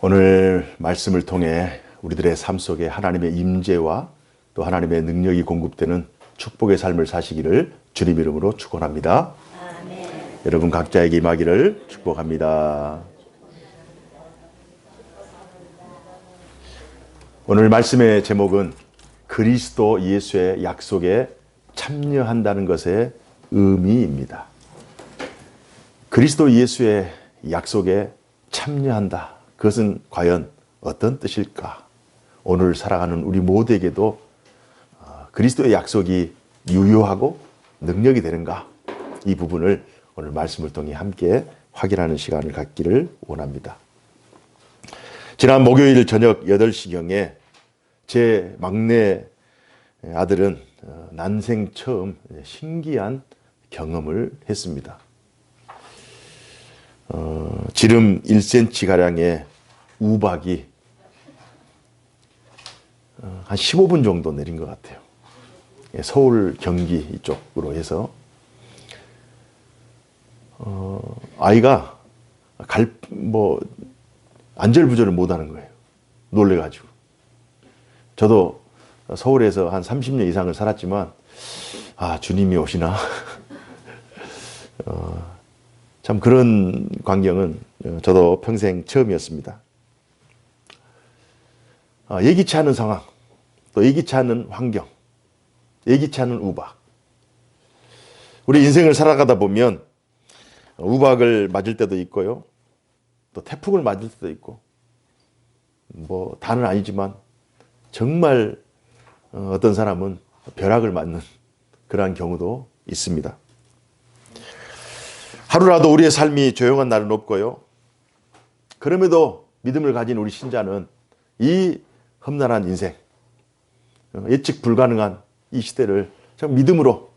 오늘 말씀을 통해 우리들의 삶 속에 하나님의 임재와 또 하나님의 능력이 공급되는 축복의 삶을 사시기를 주님 이름으로 축원합니다. 아멘. 여러분 각자에게 임하기를 축복합니다. 오늘 말씀의 제목은 그리스도 예수의 약속에 참여한다는 것의 의미입니다. 그리스도 예수의 약속에 참여한다. 그것은 과연 어떤 뜻일까? 오늘 살아가는 우리 모두에게도 그리스도의 약속이 유효하고 능력이 되는가? 이 부분을 오늘 말씀을 통해 함께 확인하는 시간을 갖기를 원합니다. 지난 목요일 저녁 8시경에 제 막내 아들은 난생 처음 신기한 경험을 했습니다. 지름 1cm가량의 우박이 한 15분 정도 내린 것 같아요. 서울 경기 이쪽으로 해서 아이가 안절부절을 못하는 거예요. 놀래가지고. 저도 서울에서 한 30년 이상을 살았지만 주님이 오시나? 참 그런 광경은 저도 평생 처음이었습니다. 예기치 않은 상황, 또 예기치 않은 환경, 예기치 않은 우박. 우리 인생을 살아가다 보면 우박을 맞을 때도 있고요. 또 태풍을 맞을 때도 있고, 다는 아니지만 정말 어떤 사람은 벼락을 맞는 그러한 경우도 있습니다. 하루라도 우리의 삶이 조용한 날은 없고요. 그럼에도 믿음을 가진 우리 신자는 이 험난한 인생, 예측 불가능한 이 시대를 참 믿음으로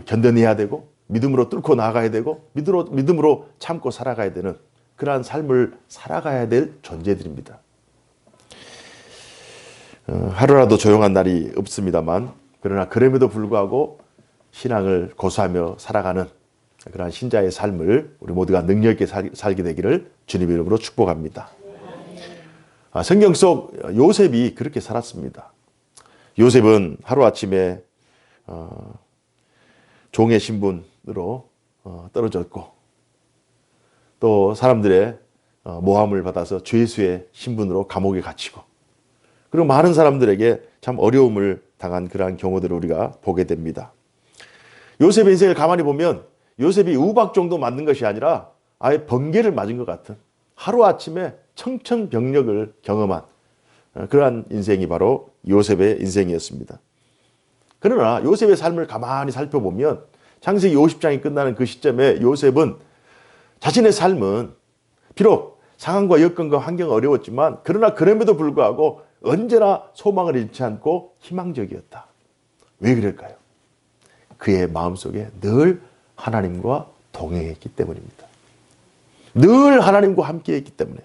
견뎌내야 되고, 믿음으로 뚫고 나아가야 되고, 믿음으로 참고 살아가야 되는 그러한 삶을 살아가야 될 존재들입니다. 하루라도 조용한 날이 없습니다만, 그러나 그럼에도 불구하고 신앙을 고수하며 살아가는 그러한 신자의 삶을 우리 모두가 능력 있게 살게 되기를 주님 이름으로 축복합니다. 성경 속 요셉이 그렇게 살았습니다. 요셉은 하루아침에 종의 신분으로 떨어졌고, 또 사람들의 모함을 받아서 죄수의 신분으로 감옥에 갇히고, 그리고 많은 사람들에게 참 어려움을 당한 그러한 경우들을 우리가 보게 됩니다. 요셉의 인생을 가만히 보면 요셉이 우박 정도 맞는 것이 아니라 아예 번개를 맞은 것 같은 하루아침에 청천벽력을 경험한 그러한 인생이 바로 요셉의 인생이었습니다. 그러나 요셉의 삶을 가만히 살펴보면 창세기 50장이 끝나는 그 시점에 요셉은 자신의 삶은 비록 상황과 여건과 환경이 어려웠지만 그러나 그럼에도 불구하고 언제나 소망을 잃지 않고 희망적이었다. 왜 그럴까요? 그의 마음속에 늘 하나님과 동행했기 때문입니다. 늘 하나님과 함께했기 때문에.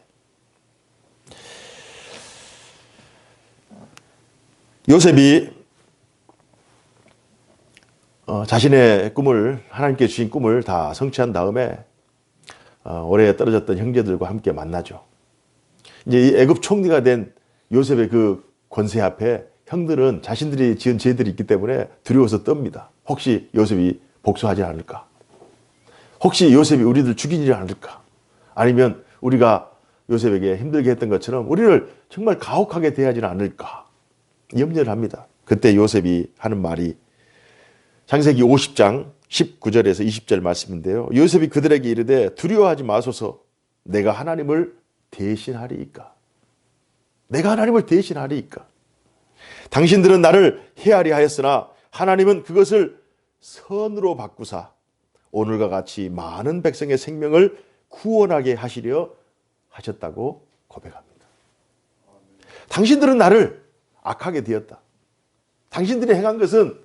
요셉이 자신의 꿈을, 하나님께 주신 꿈을 다 성취한 다음에 오래 떨어졌던 형제들과 함께 만나죠. 이제 이 애굽 총리가 된 요셉의 그 권세 앞에 형들은 자신들이 지은 죄들이 있기 때문에 두려워서 떱니다. 혹시 요셉이 복수하지 않을까? 혹시 요셉이 우리들 죽이지 않을까? 아니면 우리가 요셉에게 힘들게 했던 것처럼 우리를 정말 가혹하게 대하지는 않을까? 염려를 합니다. 그때 요셉이 하는 말이 창세기 50장 19절에서 20절 말씀인데요. 요셉이 그들에게 이르되 두려워하지 마소서, 내가 하나님을 대신하리이까. 내가 하나님을 대신하리이까. 당신들은 나를 해하리 하였으나 하나님은 그것을 선으로 바꾸사 오늘과 같이 많은 백성의 생명을 구원하게 하시려 하셨다고 고백합니다. 당신들은 나를 악하게 되었다. 당신들이 행한 것은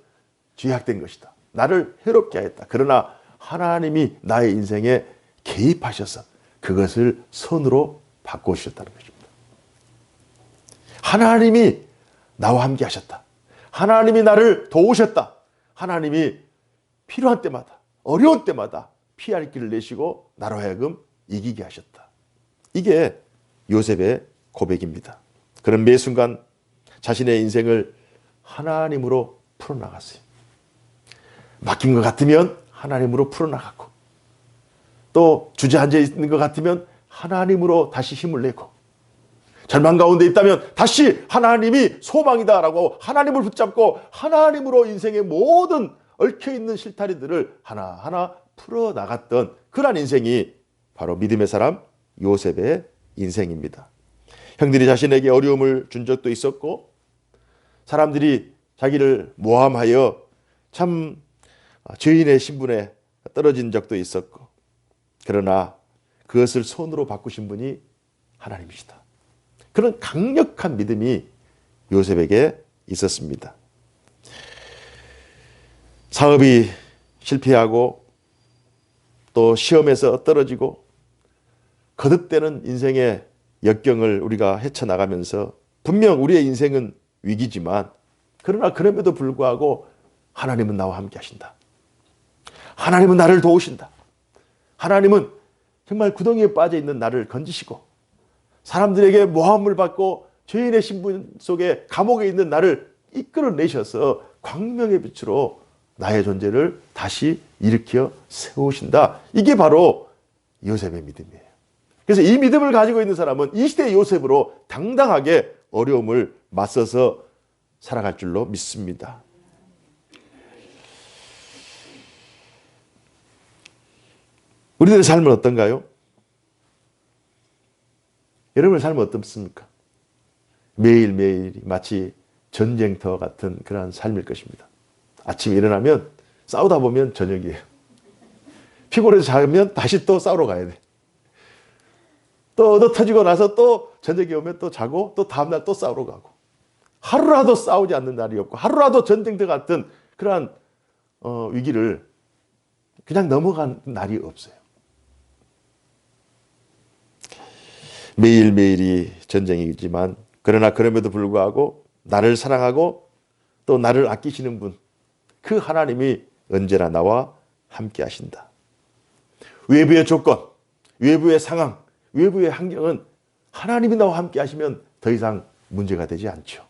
죄악된 것이다. 나를 해롭게 하였다. 그러나 하나님이 나의 인생에 개입하셔서 그것을 선으로 바꾸셨다는 것입니다. 하나님이 나와 함께 하셨다. 하나님이 나를 도우셨다. 하나님이 필요한 때마다, 어려운 때마다 피할 길을 내시고 나로 하여금 이기게 하셨다. 이게 요셉의 고백입니다. 그런 매 순간 자신의 인생을 하나님으로 풀어나갔어요. 맡긴 것 같으면 하나님으로 풀어나갔고, 또 주저앉아 있는 것 같으면 하나님으로 다시 힘을 내고, 절망 가운데 있다면 다시 하나님이 소망이다라고 하나님을 붙잡고 하나님으로 인생의 모든 얽혀있는 실타리들을 하나하나 풀어나갔던 그러한 인생이 바로 믿음의 사람 요셉의 인생입니다. 형들이 자신에게 어려움을 준 적도 있었고, 사람들이 자기를 모함하여 참 죄인의 신분에 떨어진 적도 있었고, 그러나 그것을 손으로 바꾸신 분이 하나님이시다. 그런 강력한 믿음이 요셉에게 있었습니다. 사업이 실패하고 또 시험에서 떨어지고 거듭되는 인생의 역경을 우리가 헤쳐나가면서 분명 우리의 인생은 위기지만, 그러나 그럼에도 불구하고 하나님은 나와 함께 하신다. 하나님은 나를 도우신다. 하나님은 정말 구덩이에 빠져 있는 나를 건지시고, 사람들에게 모함을 받고 죄인의 신분 속에 감옥에 있는 나를 이끌어내셔서 광명의 빛으로 나의 존재를 다시 일으켜 세우신다. 이게 바로 요셉의 믿음이에요. 그래서 이 믿음을 가지고 있는 사람은 이 시대의 요셉으로 당당하게 어려움을 맞서서 살아갈 줄로 믿습니다. 우리들의 삶은 어떤가요? 여러분의 삶은 어떻습니까? 매일매일이 마치 전쟁터 같은 그러한 삶일 것입니다. 아침에 일어나면 싸우다 보면 저녁이에요. 피곤해서 자면 다시 또 싸우러 가야 돼. 또 얻어 터지고 나서 또 저녁에 오면 또 자고 또 다음날 또 싸우러 가고, 하루라도 싸우지 않는 날이 없고 하루라도 전쟁터 같은 그러한 위기를 그냥 넘어간 날이 없어요. 매일매일이 전쟁이지만, 그러나 그럼에도 불구하고 나를 사랑하고 또 나를 아끼시는 분, 그 하나님이 언제나 나와 함께 하신다. 외부의 조건, 외부의 상황, 외부의 환경은 하나님이 나와 함께 하시면 더 이상 문제가 되지 않죠.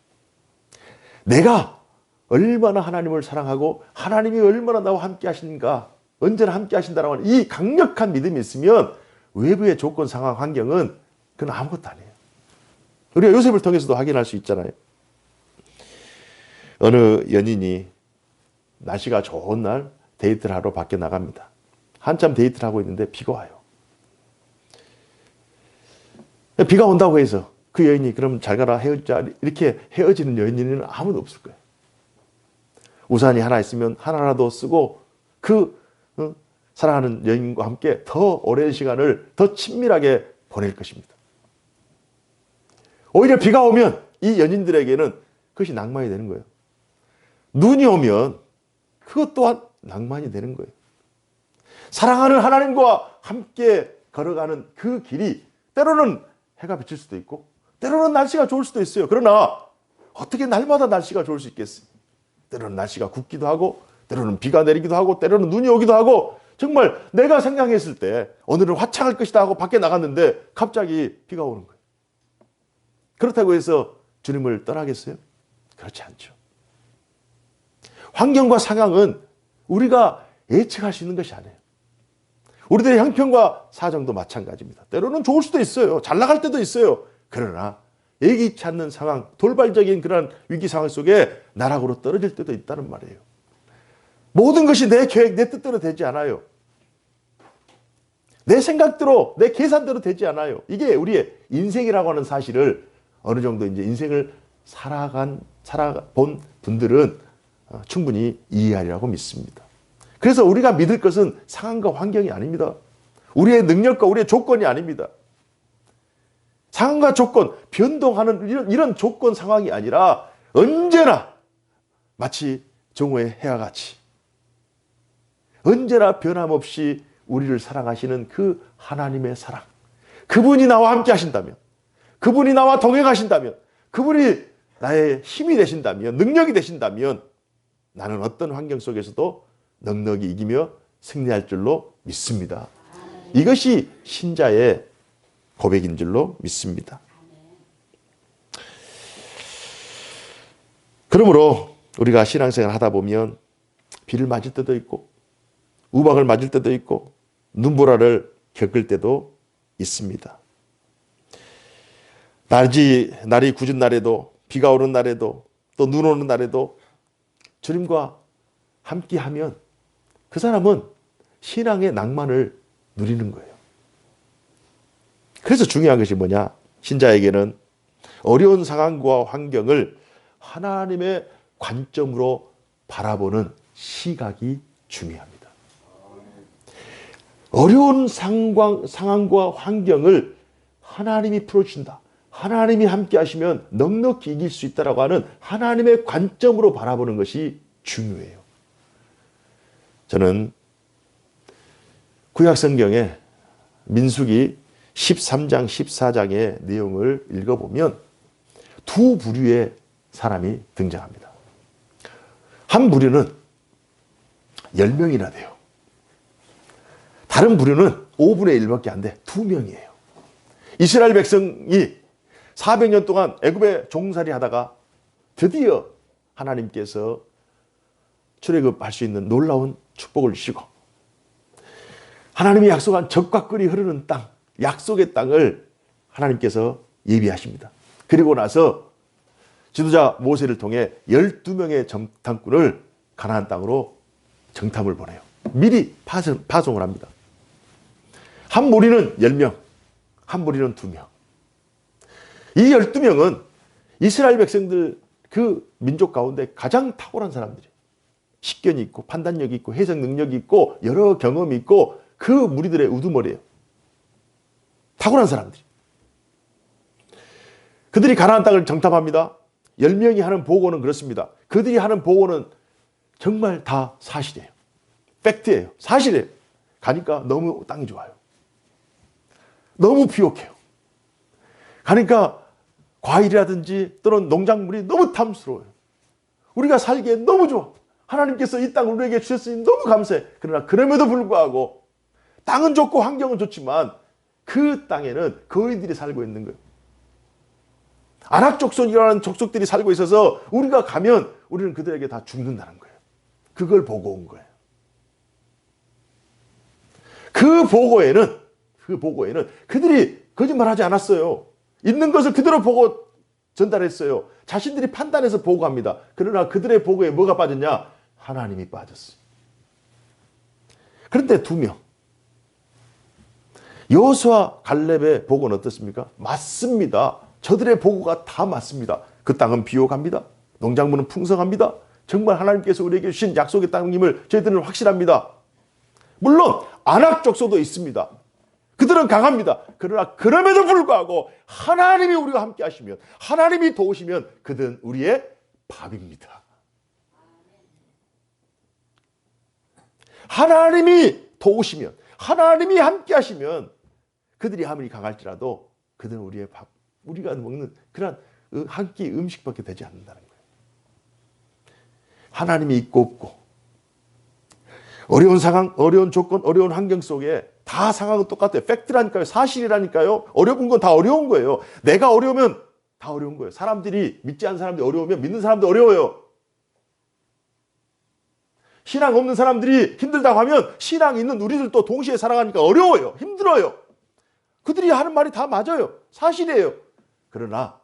내가 얼마나 하나님을 사랑하고 하나님이 얼마나 나와 함께 하시는가, 언제나 함께 하신다라고 하는 이 강력한 믿음이 있으면 외부의 조건, 상황, 환경은 그건 아무것도 아니에요. 우리가 요셉을 통해서도 확인할 수 있잖아요. 어느 연인이 날씨가 좋은 날 데이트를 하러 밖에 나갑니다. 한참 데이트를 하고 있는데 비가 와요. 비가 온다고 해서 그 여인이 그럼 잘 가라 헤어지자 이렇게 헤어지는 여인은 아무도 없을 거예요. 우산이 하나 있으면 하나라도 쓰고 그 사랑하는 여인과 함께 더 오랜 시간을 더 친밀하게 보낼 것입니다. 오히려 비가 오면 이 연인들에게는 그것이 낭만이 되는 거예요. 눈이 오면 그것 또한 낭만이 되는 거예요. 사랑하는 하나님과 함께 걸어가는 그 길이 때로는 해가 비칠 수도 있고 때로는 날씨가 좋을 수도 있어요. 그러나 어떻게 날마다 날씨가 좋을 수 있겠어요? 때로는 날씨가 굽기도 하고 때로는 비가 내리기도 하고 때로는 눈이 오기도 하고, 정말 내가 생각했을 때 오늘은 화창할 것이다 하고 밖에 나갔는데 갑자기 비가 오는 거예요. 그렇다고 해서 주님을 떠나겠어요? 그렇지 않죠. 환경과 상황은 우리가 예측할 수 있는 것이 아니에요. 우리들의 형편과 사정도 마찬가지입니다. 때로는 좋을 수도 있어요. 잘 나갈 때도 있어요. 그러나 예기치 않는 상황, 돌발적인 그런 위기 상황 속에 나락으로 떨어질 때도 있다는 말이에요. 모든 것이 내 계획, 내 뜻대로 되지 않아요. 내 생각대로, 내 계산대로 되지 않아요. 이게 우리의 인생이라고 하는 사실을 어느 정도 이제 인생을 살아본 분들은 충분히 이해하리라고 믿습니다. 그래서 우리가 믿을 것은 상황과 환경이 아닙니다. 우리의 능력과 우리의 조건이 아닙니다. 상황과 조건, 변동하는 이런 조건 상황이 아니라 언제나 마치 정오의 해와 같이 언제나 변함없이 우리를 사랑하시는 그 하나님의 사랑, 그분이 나와 함께 하신다면, 그분이 나와 동행하신다면, 그분이 나의 힘이 되신다면, 능력이 되신다면 나는 어떤 환경 속에서도 넉넉히 이기며 승리할 줄로 믿습니다. 이것이 신자의 고백인 줄로 믿습니다. 그러므로 우리가 신앙생활 하다 보면 비를 맞을 때도 있고 우박을 맞을 때도 있고 눈보라를 겪을 때도 있습니다. 날이 굳은 날에도 비가 오는 날에도 또 눈 오는 날에도 주님과 함께하면 그 사람은 신앙의 낭만을 누리는 거예요. 그래서 중요한 것이 뭐냐? 신자에게는 어려운 상황과 환경을 하나님의 관점으로 바라보는 시각이 중요합니다. 어려운 상황과 환경을 하나님이 풀어주신다. 하나님이 함께 하시면 넉넉히 이길 수 있다라고 하는 하나님의 관점으로 바라보는 것이 중요해요. 저는 구약성경에 민수기 13장, 14장의 내용을 읽어보면 두 부류의 사람이 등장합니다. 한 부류는 10명이나 돼요. 다른 부류는 5분의 1밖에 안 돼. 2명이에요. 이스라엘 백성이 400년 동안 애굽에 종살이 하다가 드디어 하나님께서 출애굽할 수 있는 놀라운 축복을 주시고 하나님이 약속한 젖과 꿀이 흐르는 땅, 약속의 땅을 하나님께서 예비하십니다. 그리고 나서 지도자 모세를 통해 12명의 정탐꾼을 가나안 땅으로 정탐을 보내요. 미리 파송을 합니다. 한 무리는 10명, 한 무리는 2명. 이 12명은 이스라엘 백성들 그 민족 가운데 가장 탁월한 사람들이에요. 식견이 있고 판단력이 있고 해석 능력이 있고 여러 경험이 있고 그 무리들의 우두머리예요. 탁월한 사람들이. 그들이 가나안 땅을 정탐합니다. 10명이 하는 보고는 그렇습니다. 그들이 하는 보고는 정말 다 사실이에요. 팩트예요. 사실이에요. 가니까 너무 땅이 좋아요. 너무 비옥해요. 가니까 과일이라든지 또는 농작물이 너무 탐스러워요. 우리가 살기에 너무 좋아. 하나님께서 이 땅을 우리에게 주셨으니 너무 감사해. 그러나 그럼에도 불구하고 땅은 좋고 환경은 좋지만 그 땅에는 거인들이 살고 있는 거예요. 아낙 족속이라는 족속들이 살고 있어서 우리가 가면 우리는 그들에게 다 죽는다는 거예요. 그걸 보고 온 거예요. 그 보고에는 그들이 거짓말하지 않았어요. 있는 것을 그대로 보고 전달했어요. 자신들이 판단해서 보고합니다. 그러나 그들의 보고에 뭐가 빠졌냐? 하나님이 빠졌어요. 그런데 2명. 여호수아 갈렙의 보고는 어떻습니까? 맞습니다. 저들의 보고가 다 맞습니다. 그 땅은 비옥합니다. 농작물은 풍성합니다. 정말 하나님께서 우리에게 주신 약속의 땅임을 저희들은 확실합니다. 물론 아낙 족속도 있습니다. 그들은 강합니다. 그러나 그럼에도 불구하고 하나님이 우리와 함께 하시면, 하나님이 도우시면 그들은 우리의 밥입니다. 하나님이 도우시면, 하나님이 함께 하시면 그들이 아무리 강할지라도 그들은 우리의 밥, 우리가 먹는 그런 한 끼 음식밖에 되지 않는다는 거예요. 하나님이 있고 없고 어려운 상황, 어려운 조건, 어려운 환경 속에 다 상황은 똑같아요. 팩트라니까요. 사실이라니까요. 어려운 건 다 어려운 거예요. 내가 어려우면 다 어려운 거예요. 사람들이 믿지 않는 사람들이 어려우면 믿는 사람도 어려워요. 신앙 없는 사람들이 힘들다고 하면 신앙 있는 우리들도 동시에 살아가니까 어려워요. 힘들어요. 그들이 하는 말이 다 맞아요. 사실이에요. 그러나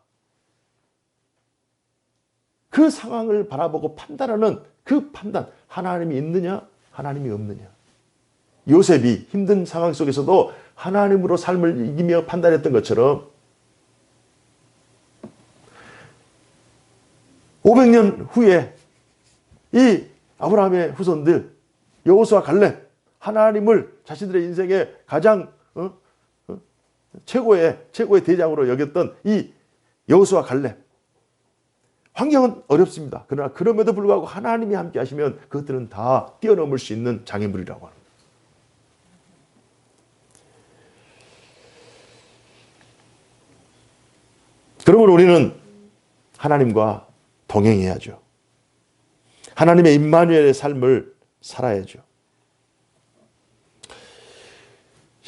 그 상황을 바라보고 판단하는 그 판단, 하나님이 있느냐, 하나님이 없느냐. 요셉이 힘든 상황 속에서도 하나님으로 삶을 이기며 판단했던 것처럼 500년 후에 이 아브라함의 후손들 여호수아 갈렙, 하나님을 자신들의 인생의 가장 최고의 대장으로 여겼던 이 여호수아 갈렙, 환경은 어렵습니다. 그러나 그럼에도 불구하고 하나님이 함께 하시면 그것들은 다 뛰어넘을 수 있는 장애물이라고 합니다. 그러므로 우리는 하나님과 동행해야죠. 하나님의 임마누엘의 삶을 살아야죠.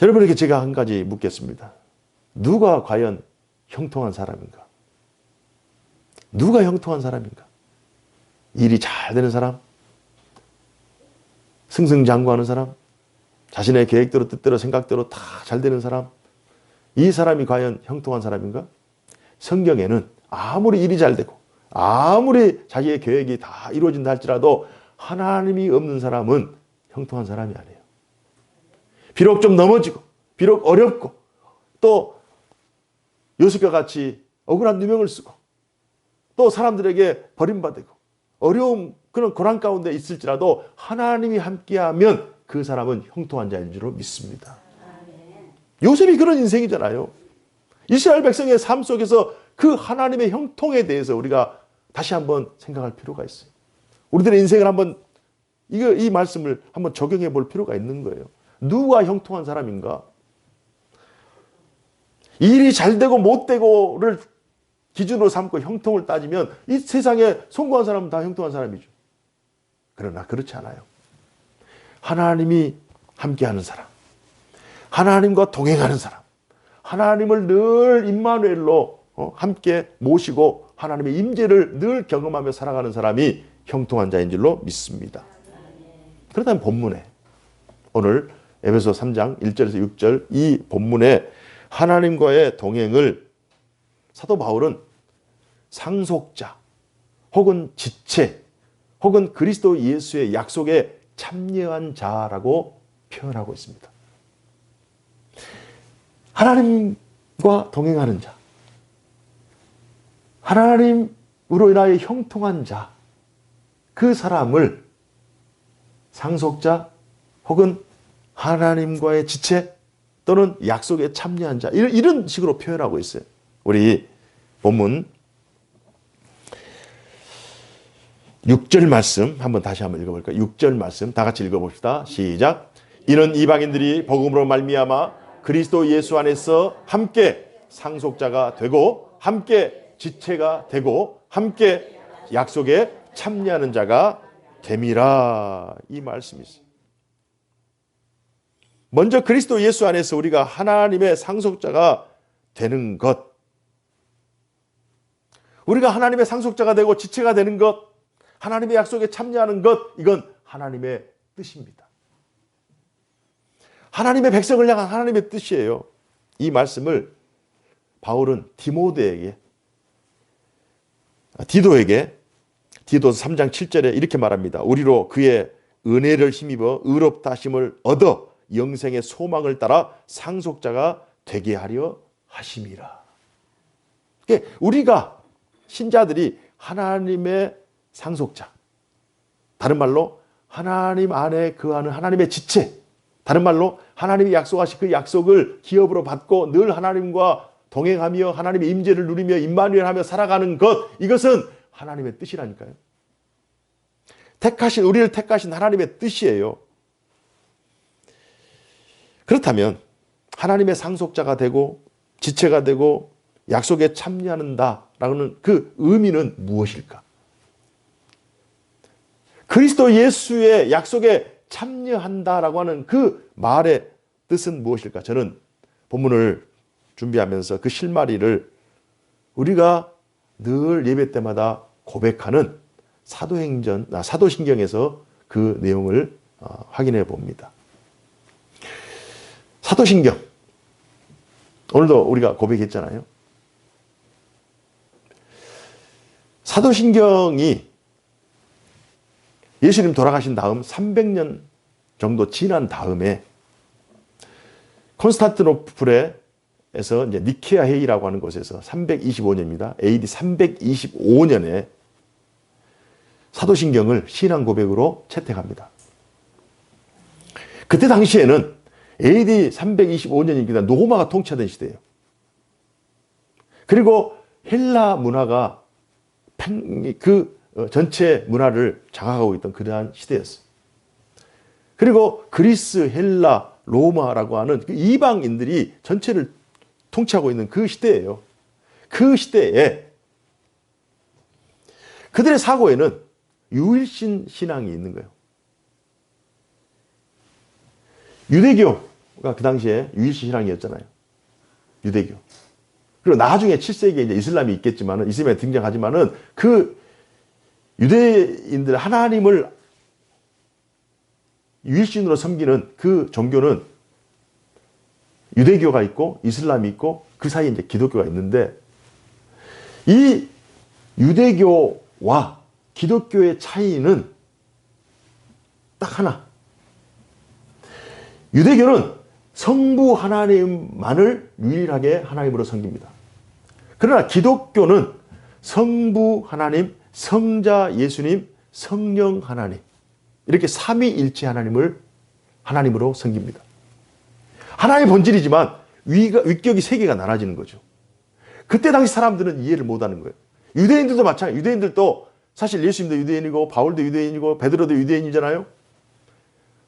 여러분에게 제가 한 가지 묻겠습니다. 누가 과연 형통한 사람인가? 누가 형통한 사람인가? 일이 잘 되는 사람, 승승장구하는 사람, 자신의 계획대로 뜻대로 생각대로 다 잘 되는 사람, 이 사람이 과연 형통한 사람인가? 성경에는 아무리 일이 잘 되고 아무리 자기의 계획이 다 이루어진다 할지라도 하나님이 없는 사람은 형통한 사람이 아니에요. 비록 좀 넘어지고 비록 어렵고 또 요셉과 같이 억울한 누명을 쓰고 또 사람들에게 버림받고 어려움 그런 고난 가운데 있을지라도 하나님이 함께하면 그 사람은 형통한 자인 줄로 믿습니다. 요셉이 그런 인생이잖아요. 이스라엘 백성의 삶 속에서 그 하나님의 형통에 대해서 우리가 다시 한번 생각할 필요가 있어요. 우리들의 인생을 한번 이 말씀을 한번 적용해 볼 필요가 있는 거예요. 누가 형통한 사람인가? 일이 잘 되고 못 되고를 기준으로 삼고 형통을 따지면 이 세상에 성공한 사람은 다 형통한 사람이죠. 그러나 그렇지 않아요. 하나님이 함께하는 사람, 하나님과 동행하는 사람, 하나님을 늘 임마누엘로 함께 모시고 하나님의 임재를 늘 경험하며 살아가는 사람이 형통한 자인 줄로 믿습니다. 그렇다면 본문에 오늘 에베소 3장 1절에서 6절 이 본문에 하나님과의 동행을 사도 바울은 상속자 혹은 지체 혹은 그리스도 예수의 약속에 참여한 자라고 표현하고 있습니다. 하나님과 동행하는 자, 하나님으로 인하여 형통한 자, 그 사람을 상속자 혹은 하나님과의 지체 또는 약속에 참여한 자 이런 식으로 표현하고 있어요. 우리 본문 6절 말씀 다시 한번 읽어볼까요? 6절 말씀 다 같이 읽어봅시다. 시작. 이는 이방인들이 복음으로 말미암아 그리스도 예수 안에서 함께 상속자가 되고 함께 지체가 되고 함께 약속에 참여하는 자가 됨이라 이 말씀이 있어요. 먼저 그리스도 예수 안에서 우리가 하나님의 상속자가 되는 것, 우리가 하나님의 상속자가 되고 지체가 되는 것, 하나님의 약속에 참여하는 것, 이건 하나님의 뜻입니다. 하나님의 백성을 향한 하나님의 뜻이에요. 이 말씀을 바울은 디도에게 디도서 3장 7절에 이렇게 말합니다. 우리로 그의 은혜를 힘입어 의롭다 하심을 얻어 영생의 소망을 따라 상속자가 되게 하려 하심이라. 우리가 신자들이 하나님의 상속자, 다른 말로 하나님 안에 거하는 하나님의 지체, 다른 말로 하나님이 약속하신 그 약속을 기업으로 받고 늘 하나님과 동행하며 하나님의 임재를 누리며 임마누엘하며 살아가는 것, 이것은 하나님의 뜻이라니까요. 우리를 택하신 하나님의 뜻이에요. 그렇다면 하나님의 상속자가 되고 지체가 되고 약속에 참여한다라는 그 의미는 무엇일까? 그리스도 예수의 약속에 참여한다라고 하는 그 말의 뜻은 무엇일까? 저는 본문을 준비하면서 그 실마리를 우리가 늘 예배 때마다 고백하는 사도신경에서 그 내용을 확인해 봅니다. 사도신경, 오늘도 우리가 고백했잖아요. 사도신경이 예수님 돌아가신 다음 300년 정도 지난 다음에 콘스탄티노플에서 이제 니케아 회의라고 하는 곳에서 325년입니다. AD 325년에 사도신경을 신앙 고백으로 채택합니다. 그때 당시에는 AD 325년이니까 로마가 통치하던 시대예요. 그리고 헬라 문화가 그 전체 문화를 장악하고 있던 그러한 시대였어요. 그리고 그리스, 헬라, 로마라고 하는 그 이방인들이 전체를 통치하고 있는 그 시대예요. 그 시대에 그들의 사고에는 유일신 신앙이 있는 거예요. 유대교가 그 당시에 유일신 신앙이었잖아요. 유대교. 그리고 나중에 7세기에 이제 이슬람이 있겠지만은, 이슬람이 등장하지만은 그 유대인들 하나님을 유일신으로 섬기는 그 종교는 유대교가 있고 이슬람이 있고 그 사이에 이제 기독교가 있는데, 이 유대교와 기독교의 차이는 딱 하나. 유대교는 성부 하나님만을 유일하게 하나님으로 섬깁니다. 그러나 기독교는 성부 하나님, 성자 예수님, 성령 하나님, 이렇게 삼위일체 하나님을 하나님으로 섬깁니다. 하나님의 본질이지만 위격이 세 개가 나눠지는 거죠. 그때 당시 사람들은 이해를 못하는 거예요. 유대인들도 마찬가지예요. 유대인들도 사실 예수님도 유대인이고 바울도 유대인이고 베드로도 유대인이잖아요.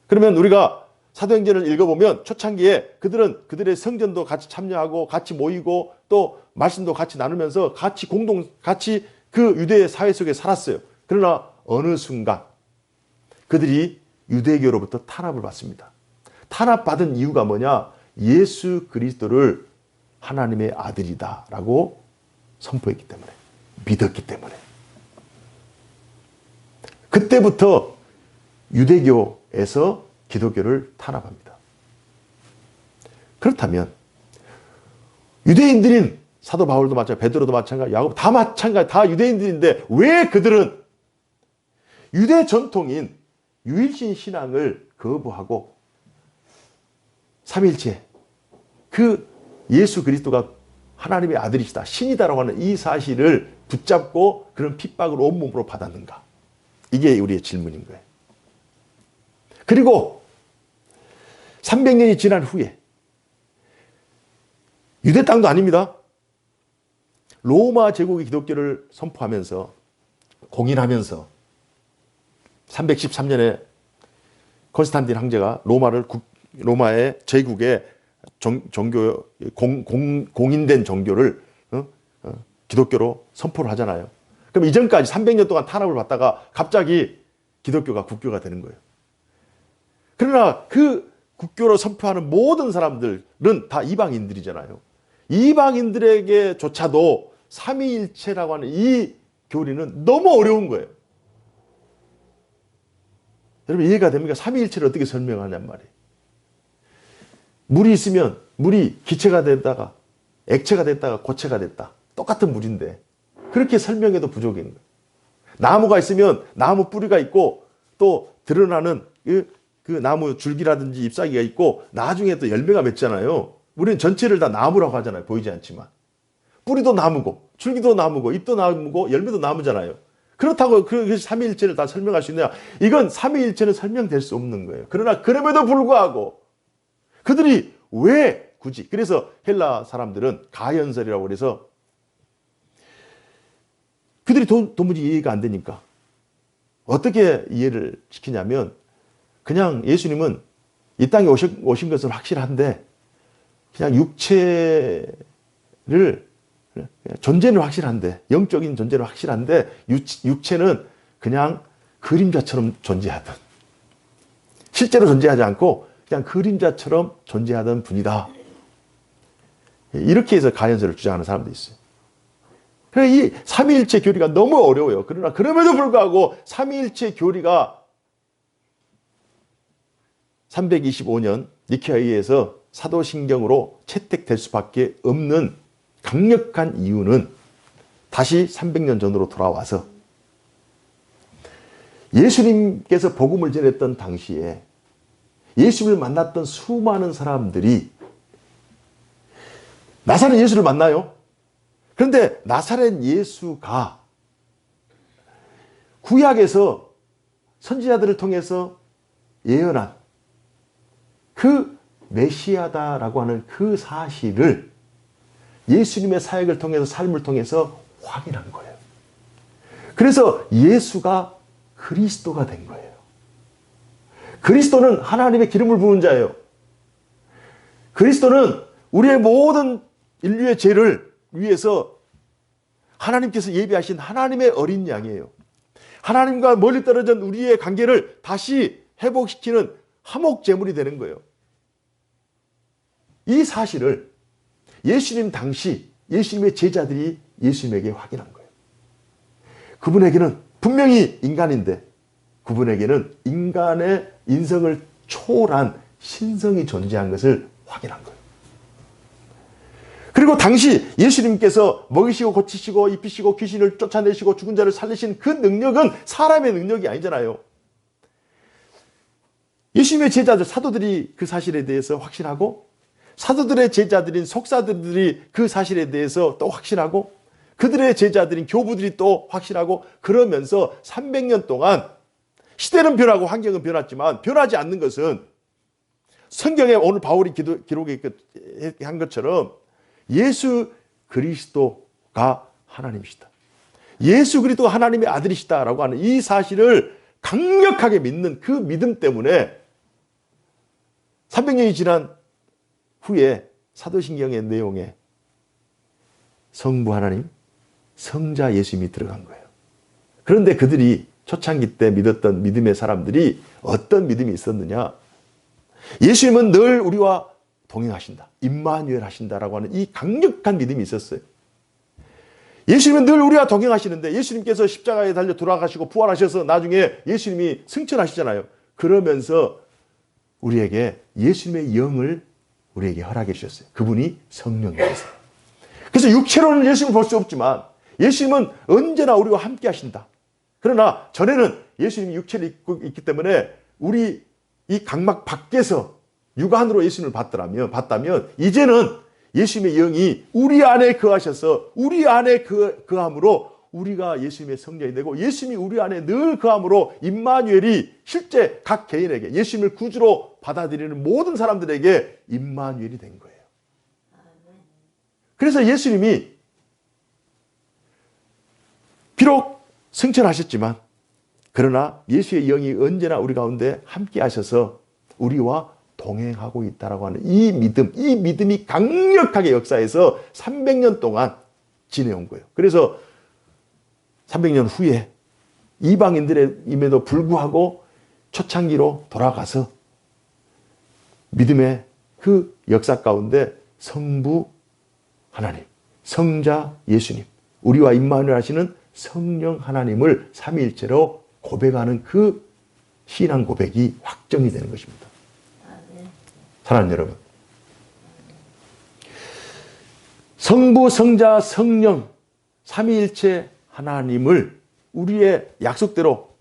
그러면 우리가 사도행전을 읽어보면 초창기에 그들은 그들의 성전도 같이 참여하고 같이 모이고 또 말씀도 같이 나누면서 같이 그 유대 사회 속에 살았어요. 그러나 어느 순간 그들이 유대교로부터 탄압을 받습니다. 탄압받은 이유가 뭐냐? 예수 그리스도를 하나님의 아들이다라고 선포했기 때문에, 믿었기 때문에. 그때부터 유대교에서 기독교를 탄압합니다. 그렇다면 유대인들인 사도 바울도 마찬가지, 베드로도 마찬가지, 야고보 다 마찬가지, 다 유대인들인데 왜 그들은 유대 전통인 유일신 신앙을 거부하고 삼위일체, 그 예수 그리스도가 하나님의 아들이시다, 신이다라고 하는 이 사실을 붙잡고 그런 핍박을 온몸으로 받았는가? 이게 우리의 질문인 거예요. 그리고 300년이 지난 후에 유대 땅도 아닙니다. 로마 제국이 기독교를 선포하면서 공인하면서 313년에 콘스탄틴 황제가 로마의 제국의 종교 공인된 종교를 기독교로 선포를 하잖아요. 그럼 이전까지 300년 동안 탄압을 받다가 갑자기 기독교가 국교가 되는 거예요. 그러나 그 국교로 선포하는 모든 사람들은 다 이방인들이잖아요. 이방인들에게조차도 삼위일체라고 하는 이 교리는 너무 어려운 거예요. 여러분 이해가 됩니까? 삼위일체를 어떻게 설명하냔 말이에요. 물이 있으면 물이 기체가 됐다가 액체가 됐다가 고체가 됐다. 똑같은 물인데 그렇게 설명해도 부족인 거예요. 나무가 있으면 나무 뿌리가 있고 또 드러나는 그 나무 줄기라든지 잎사귀가 있고 나중에 또 열매가 맺잖아요. 우리는 전체를 다 나무라고 하잖아요. 보이지 않지만. 뿌리도 나무고 줄기도 나무고 잎도 나무고 열매도 나무잖아요. 그렇다고 그 삼위일체를 다 설명할 수 있느냐? 이건 삼위일체는 설명될 수 없는 거예요. 그러나 그럼에도 불구하고 그들이 왜 굳이, 그래서 헬라 사람들은 가연설이라고 그래서 그들이 도무지 이해가 안 되니까 어떻게 이해를 시키냐면 그냥 예수님은 이 땅에 오신 것은 확실한데 그냥 육체를 존재는 확실한데 영적인 존재는 확실한데 육체는 그냥 그림자처럼 존재하던, 실제로 존재하지 않고 그냥 그림자처럼 존재하던 분이다. 이렇게 해서 가연설을 주장하는 사람도 있어요. 그래서 이 삼위일체 교리가 너무 어려워요. 그러나 그럼에도 불구하고 삼위일체 교리가 325년 니케아에 의해서 사도신경으로 채택될 수밖에 없는 강력한 이유는 다시 300년 전으로 돌아와서 예수님께서 복음을 전했던 당시에 예수님을 만났던 수많은 사람들이 나사렛 예수를 만나요. 그런데 나사렛 예수가 구약에서 선지자들을 통해서 예언한 그 메시아다라고 하는 그 사실을 예수님의 사역을 통해서, 삶을 통해서 확인한 거예요. 그래서 예수가 그리스도가 된 거예요. 그리스도는 하나님의 기름을 부은 자예요. 그리스도는 우리의 모든 인류의 죄를 위해서 하나님께서 예비하신 하나님의 어린 양이에요. 하나님과 멀리 떨어진 우리의 관계를 다시 회복시키는 화목제물이 되는 거예요. 이 사실을 예수님 당시 예수님의 제자들이 예수님에게 확인한 거예요. 그분에게는 분명히 인간인데 그분에게는 인간의 인성을 초월한 신성이 존재한 것을 확인한 거예요. 그리고 당시 예수님께서 먹이시고 고치시고 입히시고 귀신을 쫓아내시고 죽은 자를 살리신 그 능력은 사람의 능력이 아니잖아요. 예수님의 제자들, 사도들이 그 사실에 대해서 확신하고 사도들의 제자들인 속사들이 그 사실에 대해서 또 확신하고 그들의 제자들인 교부들이 또 확신하고 그러면서 300년 동안 시대는 변하고 환경은 변했지만 변하지 않는 것은 성경에 오늘 바울이 기록한 것처럼 예수 그리스도가 하나님이시다. 예수 그리스도가 하나님의 아들이시다라고 하는 이 사실을 강력하게 믿는 그 믿음 때문에 300년이 지난 후에 사도신경의 내용에 성부 하나님, 성자 예수님이 들어간 거예요. 그런데 그들이 초창기 때 믿었던 믿음의 사람들이 어떤 믿음이 있었느냐? 예수님은 늘 우리와 동행하신다. 임마누엘 하신다라고 하는 이 강력한 믿음이 있었어요. 예수님은 늘 우리와 동행하시는데 예수님께서 십자가에 달려 돌아가시고 부활하셔서 나중에 예수님이 승천하시잖아요. 그러면서 우리에게 예수님의 영을 우리에게 허락해 주셨어요. 그분이 성령이셨어요. 그래서 육체로는 예수님을 볼 수 없지만 예수님은 언제나 우리와 함께 하신다. 그러나 전에는 예수님이 육체를 입고 있기 때문에 우리 이 각막 밖에서 육안으로 예수님을 봤다면 이제는 예수님의 영이 우리 안에 거하셔서 우리 안에 거함으로 우리가 예수님의 성령이 되고 예수님이 우리 안에 늘 거함으로 임마누엘이 실제 각 개인에게 예수님을 구주로 받아들이는 모든 사람들에게 임마누엘이 된 거예요. 그래서 예수님이 비록 승천하셨지만 그러나 예수의 영이 언제나 우리 가운데 함께 하셔서 우리와 동행하고 있다라고 하는 이 믿음이 강력하게 역사해서 300년 동안 지내온 거예요. 그래서 300년 후에 이방인들임에도 불구하고 초창기로 돌아가서 믿음의 그 역사 가운데 성부 하나님, 성자 예수님, 우리와 임마누엘 하시는 성령 하나님을 삼위일체로 고백하는 그 신앙 고백이 확정이 되는 것입니다. 사랑하는 여러분, 성부, 성자, 성령 삼위일체 하나님을 우리의 약속대로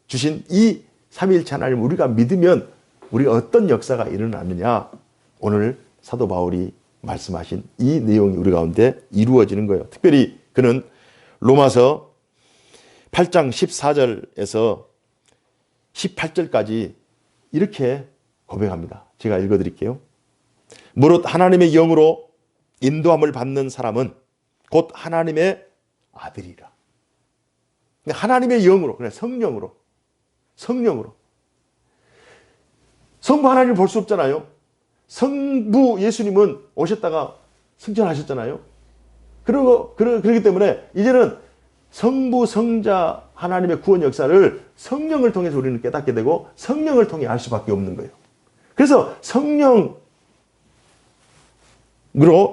주신 이 삼위일체 하나님을 우리가 믿으면 우리가 어떤 역사가 일어나느냐, 오늘 사도 바울이 말씀하신 이 내용이 우리 가운데 이루어지는 거예요. 특별히 그는 로마서 8장 14절에서 18절까지 이렇게 고백합니다. 제가 읽어드릴게요. 무릇 하나님의 영으로 인도함을 받는 사람은 곧 하나님의 아들이라. 하나님의 영으로, 그냥 성령으로. 성부 하나님을 볼 수 없잖아요. 성부 예수님은 오셨다가 승천하셨잖아요. 그렇기 때문에 이제는 성부, 성자 하나님의 구원 역사를 성령을 통해서 우리는 깨닫게 되고 성령을 통해 알 수밖에 없는 거예요. 그래서 성령으로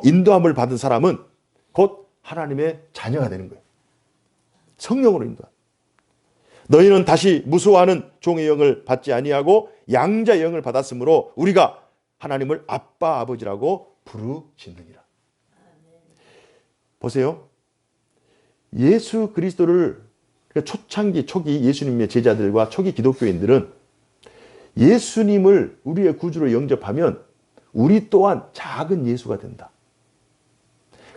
인도함을 받은 사람은 곧 하나님의 자녀가 되는 거예요. 성령으로 인도함. 너희는 다시 무수하는 종의 영을 받지 아니하고 양자의 영을 받았으므로 우리가 하나님을 아빠 아버지라고 부르짖느니라. 보세요. 예수 그리스도를 초기 예수님의 제자들과 초기 기독교인들은 예수님을 우리의 구주로 영접하면 우리 또한 작은 예수가 된다.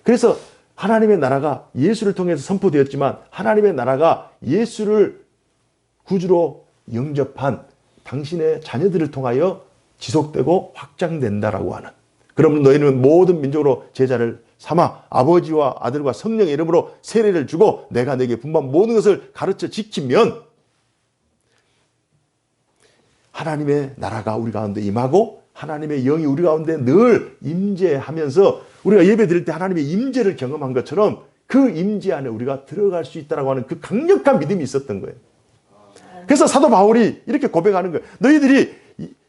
그래서 하나님의 나라가 예수를 통해서 선포되었지만 하나님의 나라가 예수를 구주로 영접한 당신의 자녀들을 통하여 지속되고 확장된다라고 하는, 그러면 너희는 모든 민족으로 제자를 삼아 아버지와 아들과 성령의 이름으로 세례를 주고 내가 내게 분부한 모든 것을 가르쳐 지키면 하나님의 나라가 우리 가운데 임하고 하나님의 영이 우리 가운데 늘 임재하면서 우리가 예배 드릴 때 하나님의 임재를 경험한 것처럼 그 임재 안에 우리가 들어갈 수 있다라고 하는 그 강력한 믿음이 있었던 거예요. 그래서 사도 바울이 이렇게 고백하는 거예요. 너희들이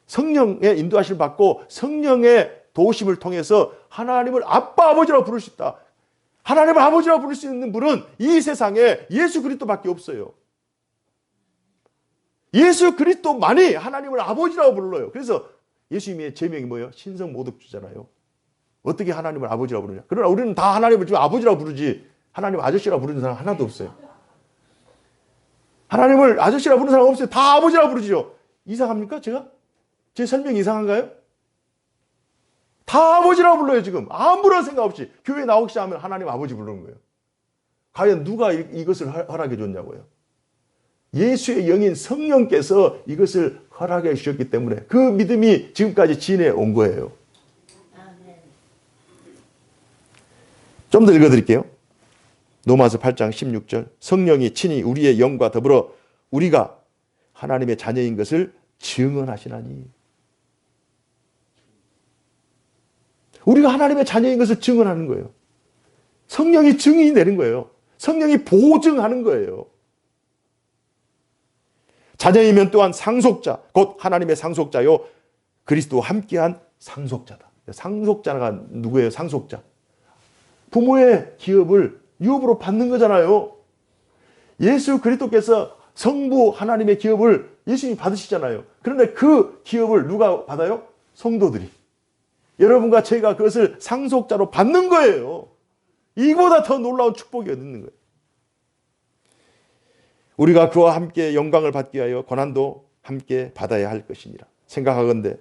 성령의 인도하심을 받고 성령의 도우심을 통해서 하나님을 아빠 아버지라고 부를 수 있다. 하나님을 아버지라고 부를 수 있는 분은 이 세상에 예수 그리스도밖에 없어요. 예수 그리스도만이 하나님을 아버지라고 불러요. 그래서 예수님의 제명이 뭐예요? 신성모독주잖아요. 어떻게 하나님을 아버지라고 부르냐? 그러나 우리는 다 하나님을 지금 아버지라고 부르지 하나님 아저씨라고 부르는 사람 하나도 없어요. 하나님을 아저씨라고 부르는 사람 없어요. 다 아버지라고 부르죠. 이상합니까? 제 설명이 이상한가요? 다 아버지라고 불러요. 지금 아무런 생각 없이 교회 나오기 시작하면 하나님 아버지 부르는 거예요. 과연 누가 이것을 허락해 줬냐고요. 예수의 영인 성령께서 이것을 허락해 주셨기 때문에 그 믿음이 지금까지 지내온 거예요. 좀 더 읽어드릴게요. 로마서 8장 16절 성령이 친히 우리의 영과 더불어 우리가 하나님의 자녀인 것을 증언하시나니. 우리가 하나님의 자녀인 것을 증언하는 거예요. 성령이 증인이 내는 거예요. 성령이 보증하는 거예요. 자녀이면 또한 상속자, 곧 하나님의 상속자요 그리스도와 함께한 상속자다. 상속자가 누구예요? 상속자. 부모의 기업을 유업으로 받는 거잖아요. 예수 그리스도께서 성부 하나님의 기업을 예수님이 받으시잖아요. 그런데 그 기업을 누가 받아요? 성도들이. 여러분과 제가 그것을 상속자로 받는 거예요. 이보다 더 놀라운 축복이 어디 있는 거예요. 우리가 그와 함께 영광을 받기 위하여 고난도 함께 받아야 할 것이니라. 생각하건대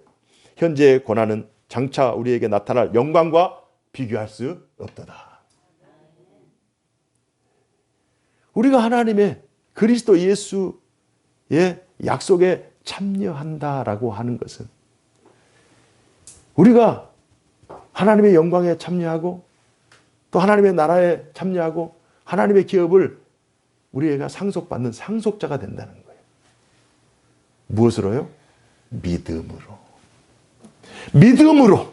현재의 고난은 장차 우리에게 나타날 영광과 비교할 수 없도다. 우리가 하나님의 그리스도 예수의 약속에 참여한다라고 하는 것은 우리가 하나님의 영광에 참여하고 또 하나님의 나라에 참여하고 하나님의 기업을 우리가 상속받는 상속자가 된다는 거예요. 무엇으로요? 믿음으로. 믿음으로.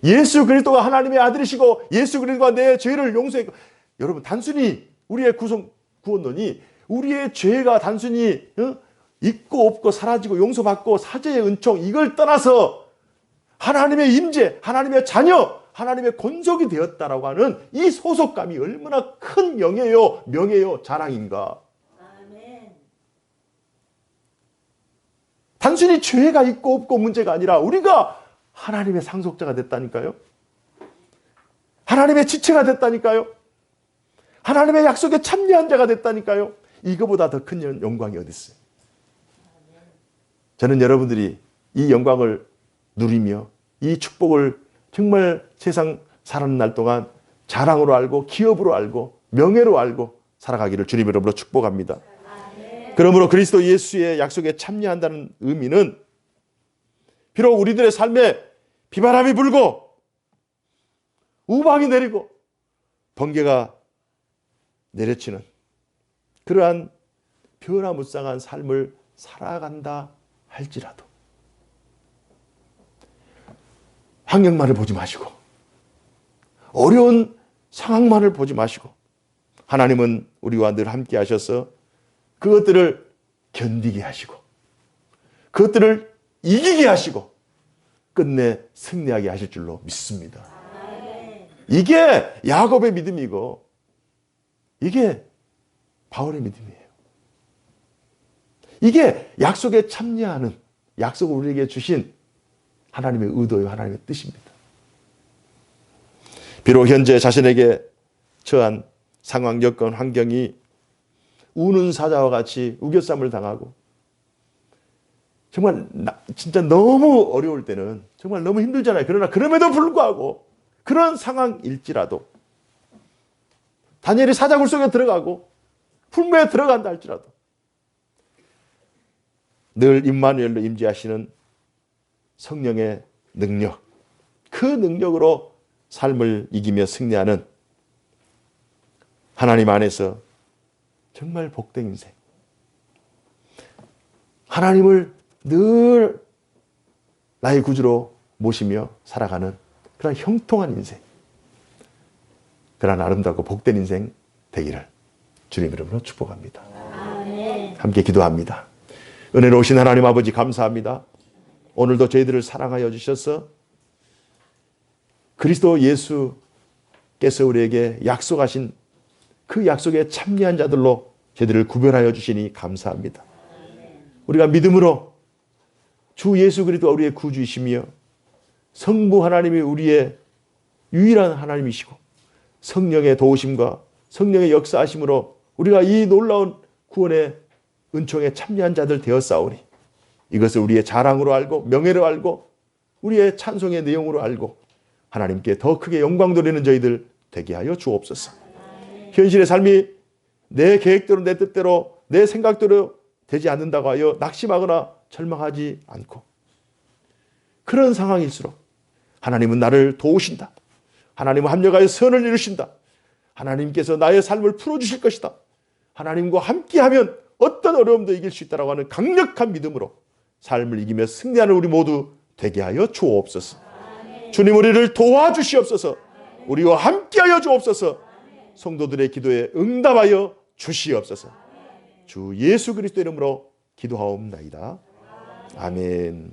예수 그리스도가 하나님의 아들이시고 예수 그리스도가 내 죄를 용서했고 여러분 단순히 우리의 구원론이 우리의 죄가 단순히 있고 없고 사라지고 용서받고 사죄의 은총 이걸 떠나서 하나님의 임재, 하나님의 자녀, 하나님의 권속이 되었다라고 하는 이 소속감이 얼마나 큰 영예요, 명예요, 자랑인가. 아멘. 단순히 죄가 있고 없고 문제가 아니라 우리가 하나님의 상속자가 됐다니까요. 하나님의 지체가 됐다니까요. 하나님의 약속에 참여한 자가 됐다니까요. 이거보다 더 큰 영광이 어디 있어요. 저는 여러분들이 이 영광을 누리며 이 축복을 정말 세상 살아가는 날 동안 자랑으로 알고 기업으로 알고 명예로 알고 살아가기를 주님 이름으로 축복합니다. 그러므로 그리스도 예수의 약속에 참여한다는 의미는 비록 우리들의 삶에 비바람이 불고 우박이 내리고 번개가 내려치는 그러한 변화무쌍한 삶을 살아간다 할지라도 환경만을 보지 마시고 어려운 상황만을 보지 마시고 하나님은 우리와 늘 함께 하셔서 그것들을 견디게 하시고 그것들을 이기게 하시고 끝내 승리하게 하실 줄로 믿습니다. 이게 야곱의 믿음이고 이게 바울의 믿음이에요. 이게 약속에 참여하는 약속을 우리에게 주신 하나님의 의도요 하나님의 뜻입니다. 비록 현재 자신에게 처한 상황, 여건, 환경이 우는 사자와 같이 우겨쌈을 당하고 정말 진짜 너무 어려울 때는 정말 너무 힘들잖아요. 그러나 그럼에도 불구하고 그런 상황일지라도 다니엘이 사자굴 속에 들어가고 풀무에 들어간다 할지라도 늘 임마누엘로 임재하시는 성령의 능력, 그 능력으로 삶을 이기며 승리하는 하나님 안에서 정말 복된 인생, 하나님을 늘 나의 구주로 모시며 살아가는 그런 형통한 인생, 그런 아름답고 복된 인생 되기를 주님 이름으로 축복합니다. 아멘. 함께 기도합니다. 은혜로우신 하나님 아버지 감사합니다. 오늘도 저희들을 사랑하여 주셔서 그리스도 예수께 께서 우리에게 약속하신 그 약속에 참여한 자들로 저희들을 구별하여 주시니 감사합니다. 우리가 믿음으로 주 예수 그리스도가 우리의 구주이시며 성부 하나님이 우리의 유일한 하나님이시고 성령의 도우심과 성령의 역사하심으로 우리가 이 놀라운 구원의 은총에 참여한 자들 되었사오니 이것을 우리의 자랑으로 알고 명예로 알고 우리의 찬송의 내용으로 알고 하나님께 더 크게 영광 돌리는 저희들 되게 하여 주옵소서. 현실의 삶이 내 계획대로 내 뜻대로 내 생각대로 되지 않는다고 하여 낙심하거나 절망하지 않고 그런 상황일수록 하나님은 나를 도우신다. 하나님은 합력하여 선을 이루신다. 하나님께서 나의 삶을 풀어주실 것이다. 하나님과 함께하면 어떤 어려움도 이길 수 있다고 하는 강력한 믿음으로 삶을 이기며 승리하는 우리 모두 되게 하여 주옵소서. 주님 우리를 도와주시옵소서. 우리와 함께하여 주옵소서. 성도들의 기도에 응답하여 주시옵소서. 주 예수 그리스도 이름으로 기도하옵나이다. 아멘.